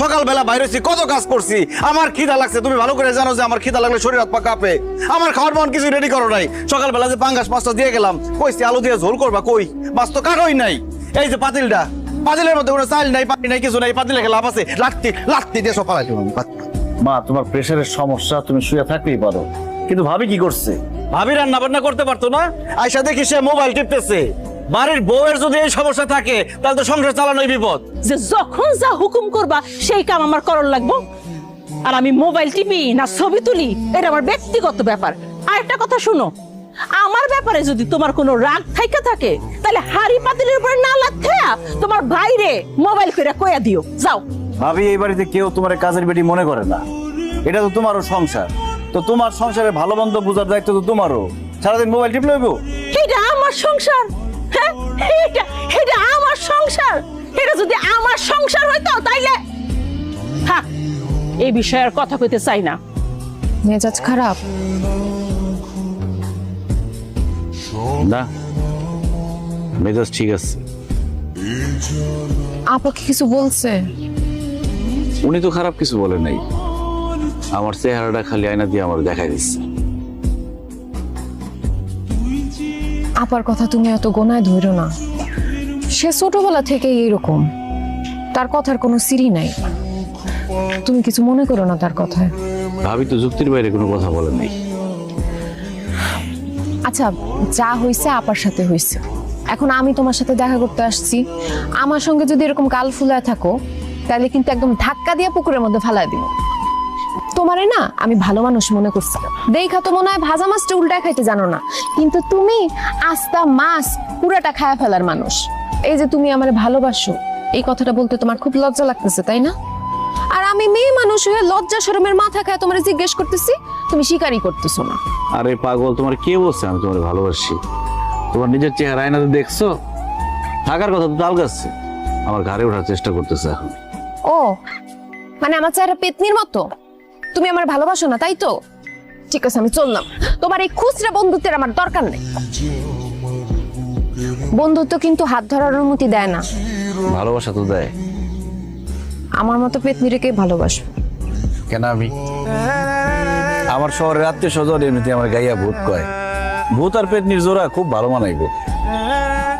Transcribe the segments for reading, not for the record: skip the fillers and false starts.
সকালবেলা বাইরে হইছি, কত কাজ করছি, আমার খিদা লাগছে। তুমি ভালো করে জানো যে আমার খিদা লাগলে শরীর হাত পা কাঁপে। আমার খাওয়ার মন কিছু রেডি করো নাই। সকালবেলা যে পাঙ্গাস মাছটা দিয়ে গেলাম, কইছি আলু দিয়ে ঝোল করবা, কই মাছ তো কাটোই নাই। এই যে পাতিলের মধ্যে কোনো চাল নাই, পানি নাই, কিছু নাই, পাতিলে খেলা আছে, লাত্তি দিয়ে সব ফালাই দিলাম। মা, তোমার প্রেশারের সমস্যা, তুমি শুয়ে থাকতেই পারো, কিন্তু ভাবি কি করছে? ভাবি রান্না বান্না করতে পারতো না? আয়সা দেখি সে মোবাইল টিপতেছে। বাড়ির বউয়ের যদি এই সমস্যা থাকে তাহলে তো সংসার চালানোই বিপদ। যে যখন যা হুকুম করবা সেই কাম আমার করণ লাগবো। আর আমি মোবাইল টিপি না ছবি তুলি এটা আমার ব্যক্তিগত ব্যাপার। আর একটা কথা শুনো, আমার ব্যাপারে যদি তোমার কোনো রাগ থাইকা থাকে তাহলে হাড়ি পাতিলের উপরে না লাথেয়া তোমার ভাইরে মোবাইল করে কইয়া দিও। যাও। ভাবি, এই বাড়িতে কেউ তোমার কাজের বেটি মনে করে না। এটা তো তোমারও সংসার, তো তোমার সংসারে ভালো মন্দ বোঝার দায়িত্ব তো তোমারও। সারাদিন মোবাইল টিপ লইব? এটা আমার সংসার। হ্যাঁ, এটা আমার সংসার। এটা যদি আমার সংসার হইতো তাইলে থাক, এই বিষয়ে আর কথা কইতে চাই না। মেজাজ খারাপ? না, মেজাজ ঠিক আছে। আপাকে কিছু বলছে? উনি তো খারাপ কিছু বলে নাই, আমার চেহারাটা খালি আয়না দিয়ে আমার দেখাই দিচ্ছে। আপার কথা তুমি এত গোনায় ধরো না। সে ছোটবেলা থেকে এইরকম, তার কথার কোনো সিরি নাই। তুমি কিছু মনে করো না তার কথায়। ভাবি তো যুক্তির বাইরে কোনো কথা বলে নাই। আচ্ছা, যা হয়েছে আপার সাথে হয়েছে। এখন আমি তোমার সাথে দেখা করতে আসছি, আমার সঙ্গে যদি এরকম গাল ফুলায় থাকো তাহলে কিন্তু একদম ধাক্কা দিয়ে পুকুরের মধ্যে ফালায় দিব। তোমারে না আমি ভালো মানুষ মনে করছি, দেখা তো মনে হয় ভাজা মাছটা উল্টায় খাইতে জানো না, কিন্তু তুমি আস্তা মাছ পুরাটা খায়া ফেলার মানুষ। এই যে তুমি আমারে ভালোবাসো, এই কথাটা বলতে তোমার খুব লজ্জা লাগতেছে, তাই না? আর আমি মেয়ে মানুষ হয়ে লজ্জা শরমের মাথা খায় তোমার জিজ্ঞেস করতেছি, তুমি স্বীকারই করতেছো না। আরে পাগল, তোমার কে বলছে আমি তোমার ভালোবাসি? তোমার নিজের চেহারা আয়নাতে দেখছো? থাকার কথা তো তাল গাছে, আমার ঘাড়ে ওঠার চেষ্টা করতেছে এখন। ও মানে আমার চেহারা পেতনির মতো? তুমি আমার ভালোবাসো না, তাই তো? ঠিক আছে, আমি চললাম। তোমার এই খুচরা বন্ধুত্বের আমার দরকার নেই। বন্ধুত্ব কিন্তু হাত ধরার অনুমতি দেয় না। ভালোবাসা তো দেয়। আমার মতো পেতনিরে কে ভালোবাসো? কেন আমি? আমার শহরের আত্মীয় স্বজন এমনিতে আমার গাইয়া ভূত কয়। ভূত আর পেতনির জোড়া খুব ভালো মানাইবো।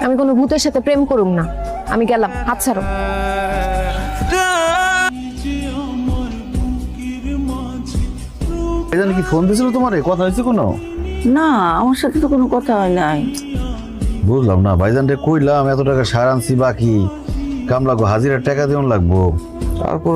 আমি কোনো ভূতের সাথে প্রেম করুম না। আমি গেলাম, হাত ছাড়ো। কি ফোন দিছিল তোমারে? কথা হয়েছে কোনো? না, আমার সাথে তো কোনো কথা হয় নাই। বুঝলাম না, ভাইজানরে কইলাম এত টাকা সার আনছি, বাকি কামলা হাজিরার টাকা দেওয়ান লাগবো। তারপর